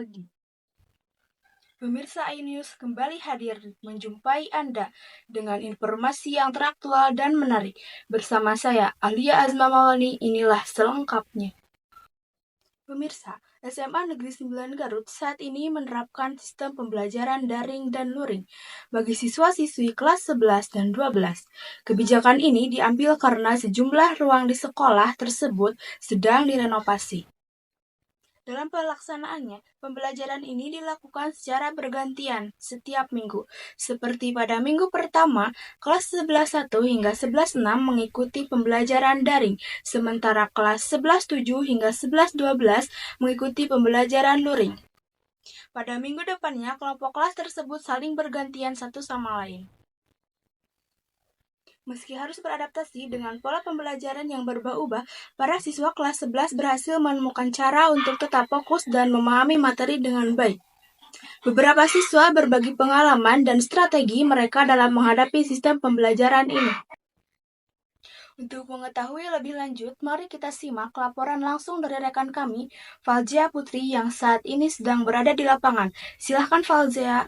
pagi. Pemirsa iNews kembali hadir menjumpai Anda dengan informasi yang teraktual dan menarik. Bersama saya, Alia Azma Maulani, inilah selengkapnya. Pemirsa, SMA Negeri 9 Garut saat ini menerapkan sistem pembelajaran daring dan luring bagi siswa-siswi kelas 11 dan 12. Kebijakan ini diambil karena sejumlah ruang di sekolah tersebut sedang direnovasi. Dalam pelaksanaannya, pembelajaran ini dilakukan secara bergantian setiap minggu. Seperti pada minggu pertama, kelas 11.1 hingga 11.6 mengikuti pembelajaran daring, sementara kelas 11.7 hingga 11.12 mengikuti pembelajaran luring. Pada minggu depannya, kelompok kelas tersebut saling bergantian satu sama lain. Meski harus beradaptasi dengan pola pembelajaran yang berubah-ubah, para siswa kelas 11 berhasil menemukan cara untuk tetap fokus dan memahami materi dengan baik. Beberapa siswa berbagi pengalaman dan strategi mereka dalam menghadapi sistem pembelajaran ini. Untuk mengetahui lebih lanjut, mari kita simak laporan langsung dari rekan kami, Falzia Putri, yang saat ini sedang berada di lapangan. Silahkan Falzia.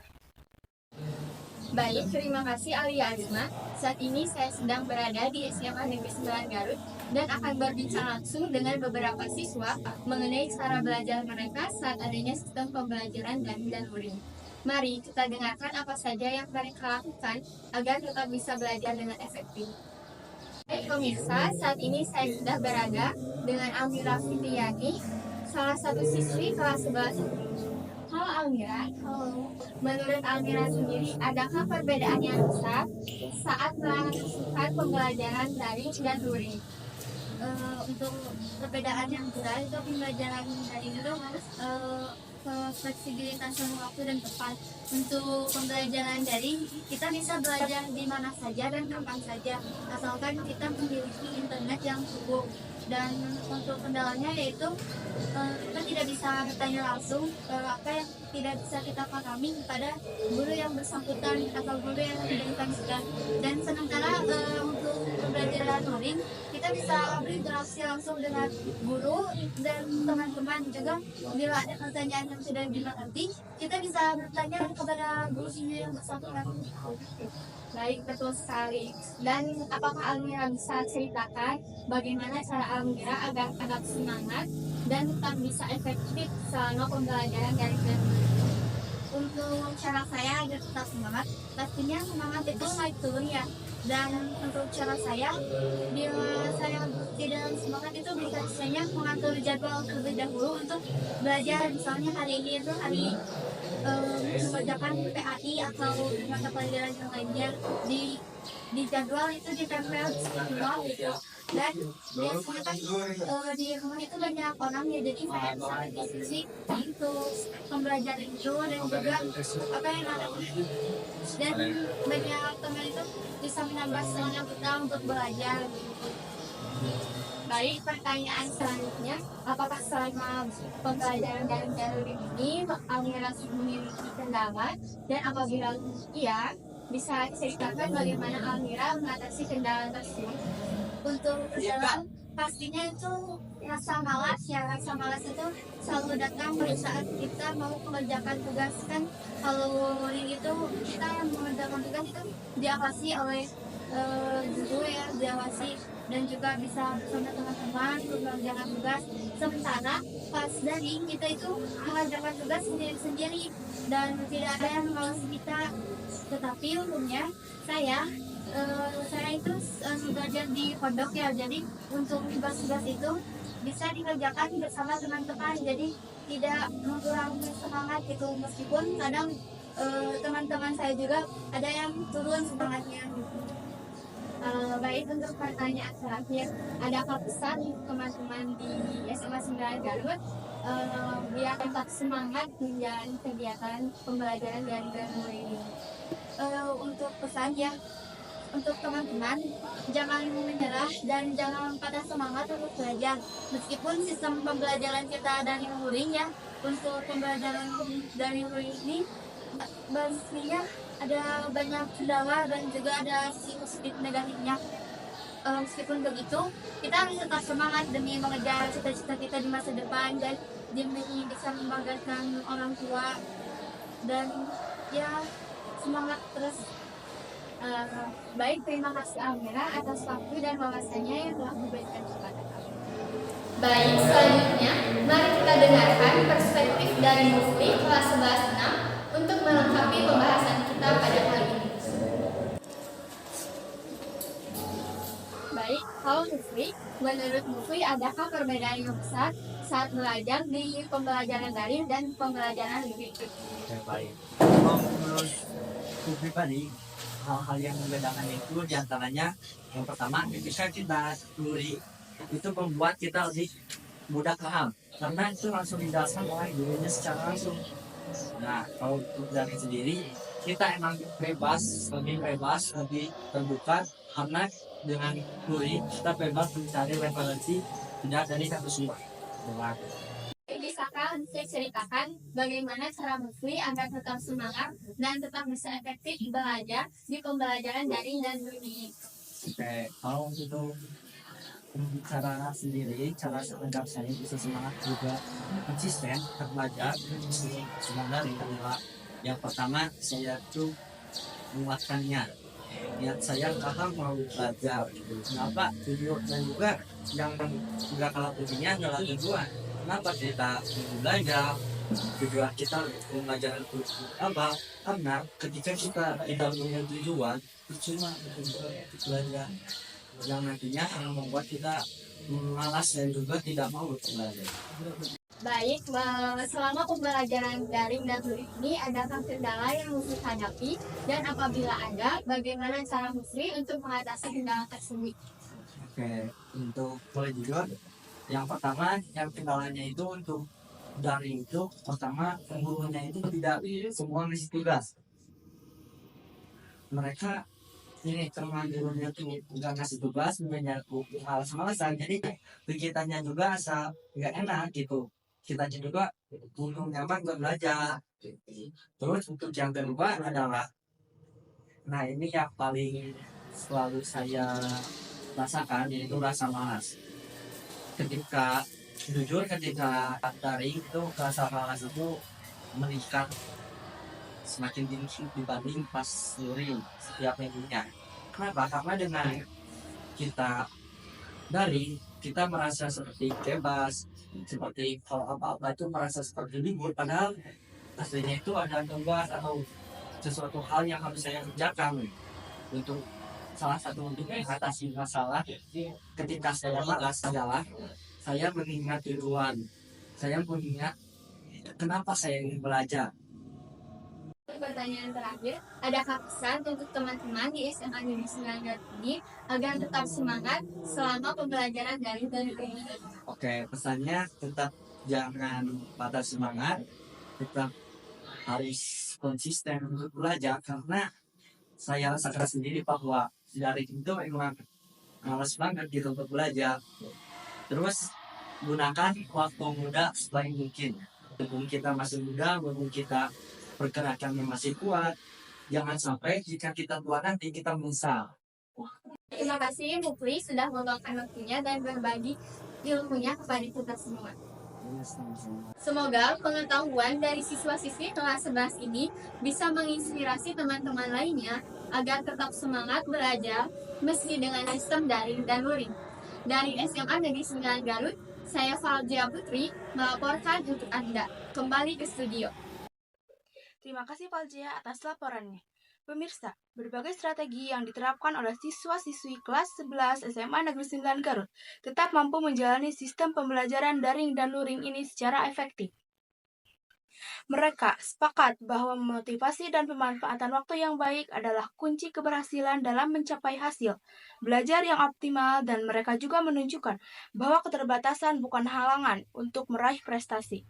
Baik, terima kasih Alia Azma. Saat ini saya sedang berada di SMA Negeri 9 Garut dan akan berbincang langsung dengan beberapa siswa mengenai cara belajar mereka saat adanya sistem pembelajaran daring dan luring. Mari kita dengarkan apa saja yang mereka lakukan agar tetap bisa belajar dengan efektif. Baik pemirsa, saat ini saya sudah berada dengan Almira Fitriani, salah satu siswi kelas 11. Halo Almira. Halo. Menurut Almira sendiri, adakah perbedaan yang besar saat melakukan pembelajaran daring dan luring? Untuk perbedaan yang besar itu pembelajaran daring itu harus fleksibilitas waktu dan tepat. Untuk pembelajaran daring, kita bisa belajar di mana saja dan kapan saja, asalkan kita memiliki internet yang cukup. Dan untuk kendalanya yaitu kita tidak bisa bertanya langsung apa yang tidak bisa kita pahami pada guru yang bersangkutan atau guru yang diinstruksikan. Dan sementara untuk pembelajaran luring, kita bisa berinteraksi langsung dengan guru dan teman-teman juga. Bila ada pertanyaan yang sudah dimengerti, kita bisa bertanya kepada guru yang bersangkutan. Baik, betul sekali. Dan apakah Almira bisa ceritakan bagaimana cara Almira agar tetap semangat dan tetap bisa efektif selama pembelajaran daring dan luring? Untuk cara saya agar tetap semangat, pastinya semangat itu naik turun ya. Dan untuk cara saya, bila saya tidak semangat itu biasanya mengatur jadwal terlebih dahulu untuk belajar. Misalnya hari ini itu hari mengerjakan PAI atau mata pelajaran yang lainnya di jadwal itu ditempel semua gitu. Dan biasanya kan di rumah itu banyak orang ya, jadi saya bisa diskusi untuk pembelajaran itu dan juga apa yang ada dan banyak teman itu bisa menambah semangat kita untuk belajar. Baik, pertanyaan selanjutnya, apakah selama pembelajaran daring dan luring ini Almira memiliki kendala, dan apabila iya, bisa ceritakan bagaimana Almira mengatasi kendala tersebut? Untuk kendala pastinya itu rasa malas ya. Rasa malas itu selalu datang pada saat kita mau mengerjakan tugas. Kan kalau luring itu kita yang mengerjakan tugas itu diawasi oleh guru ya, diawasi dan juga bisa bersama teman-teman mengerjakan tugas. Sementara pas daring kita itu mengerjakan tugas sendiri-sendiri dan tidak ada yang mengawasi kita. Tetapi untungnya saya itu belajar di pondok ya, jadi untuk tugas-tugas itu bisa dikerjakan bersama teman-teman, jadi tidak mengurangi semangat gitu. Meskipun kadang teman-teman saya juga ada yang turun semangatnya gitu. Baik, untuk pertanyaan terakhir, adakah pesan teman-teman di SMA 9 Garut biar tetap semangat menjalani kegiatan pembelajaran daring dan luring ini? Untuk pesan ya, untuk teman-teman, jangan menyerah dan jangan patah semangat untuk belajar. Meskipun sistem pembelajaran kita dari luring ya, untuk pembelajaran dari luring ini pastinya ada banyak kendala dan juga ada sisi positif negatifnya. Meskipun begitu, kita harus tetap semangat demi mengejar cita-cita kita di masa depan, dan demi bisa membanggakan orang tua, dan ya semangat terus. Baik, terima kasih Amira atas waktu dan wawasannya yang telah diberikan kepada kami. Baik, selanjutnya mari kita dengarkan perspektif dari Mufli kelas 11 untuk melengkapi pembahasan kita pada kali ini. Baik, halo Mufli. Menurut Mufli, adakah perbedaan yang besar saat belajar di pembelajaran daring dan pembelajaran luring? Baik. Kalau menurut pribadi, hal-hal yang membedakan itu diantaranya yang pertama ketika kita luring itu membuat kita lebih mudah paham karena itu langsung dijelaskan oleh gurunya secara langsung. Nah, kalau untuk dari sendiri kita emang lebih bebas, lebih terbuka karena dengan luring kita bebas mencari referensi tidak dari satu sumber. Bisakah Mufli ceritakan bagaimana cara Mufli agar tetap semangat dan tetap bisa efektif belajar di pembelajaran daring dan luring? Oke, kalau untuk cara sendiri, cara agar saya bisa semangat juga konsisten belajar semangat adalah yang pertama saya tuh menguatkannya. Niat saya karena mau belajar. Kenapa? Tujuan dan juga yang juga kalah pentingnya adalah tujuan. Kenapa kita belajar? Tujuan kita belajar itu apa? Karena ketika kita tidak punya tujuan, cuma belajar yang nantinya akan membuat kita malas dan juga tidak mau belajar. Baik, selama pembelajaran daring dan luring ini adakah kendala yang Mufli hadapi, dan apabila ada, bagaimana cara Mufli untuk mengatasi kendala tersebut? Oke, untuk mulai jujur, yang pertama yang kendalanya itu untuk daring itu pertama gurunya itu tidak semua ngasih tugas. Mereka ini teman gurunya tuh nggak ngasih tugas, malas-malasan, jadi kegiatannya juga asa nggak enak gitu. Kita juga belum nyaman buat belajar. Terus untuk yang kedua adalah, nah ini yang paling selalu saya rasakan yaitu rasa malas. Ketika jujur ketika daring itu rasa malas itu meningkat semakin tinggi dibanding pas luring setiap minggunya. Kenapa? Karena dengan kita daring kita merasa seperti bebas, seperti kalau apa-apa itu merasa seperti libur, padahal aslinya itu ada tugas atau sesuatu hal yang harus saya kerjakan. Untuk salah satu untuk mengatasi masalah ketika saya malas adalah saya mengingat tujuan, saya mengingat kenapa saya ingin belajar. Pertanyaan terakhir, adakah pesan untuk teman-teman di SMA Negeri 9 Garut ini agar tetap semangat selama pembelajaran daring dan luring? Oke, pesannya tetap jangan patah semangat, tetap harus konsisten untuk belajar karena saya rasakan sendiri bahwa dari itu memang malas banget gitu untuk belajar. Terus gunakan waktu muda sebaik mungkin. Mumpung kita masih muda, mumpung kita pergerakannya masih kuat, jangan sampai jika kita tua nanti kita menyesal. Terima kasih Mufli sudah meluangkan waktunya dan berbagi ilmunya kepada kita semua. Semoga pengetahuan dari siswa-siswi kelas 11 ini bisa menginspirasi teman-teman lainnya agar tetap semangat belajar meski dengan sistem daring dan luring. Dari SMA Negeri 9 Garut, saya Faljia Putri melaporkan untuk Anda. Kembali ke studio. Terima kasih Faljia atas laporannya. Pemirsa, berbagai strategi yang diterapkan oleh siswa-siswi kelas 11 SMA Negeri 9 Garut tetap mampu menjalani sistem pembelajaran daring dan luring ini secara efektif. Mereka sepakat bahwa motivasi dan pemanfaatan waktu yang baik adalah kunci keberhasilan dalam mencapai hasil belajar yang optimal, dan mereka juga menunjukkan bahwa keterbatasan bukan halangan untuk meraih prestasi.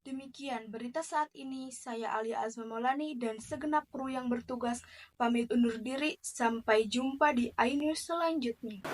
Demikian berita saat ini, saya Alia Azma Maulani dan segenap kru yang bertugas pamit undur diri. Sampai jumpa di iNews selanjutnya.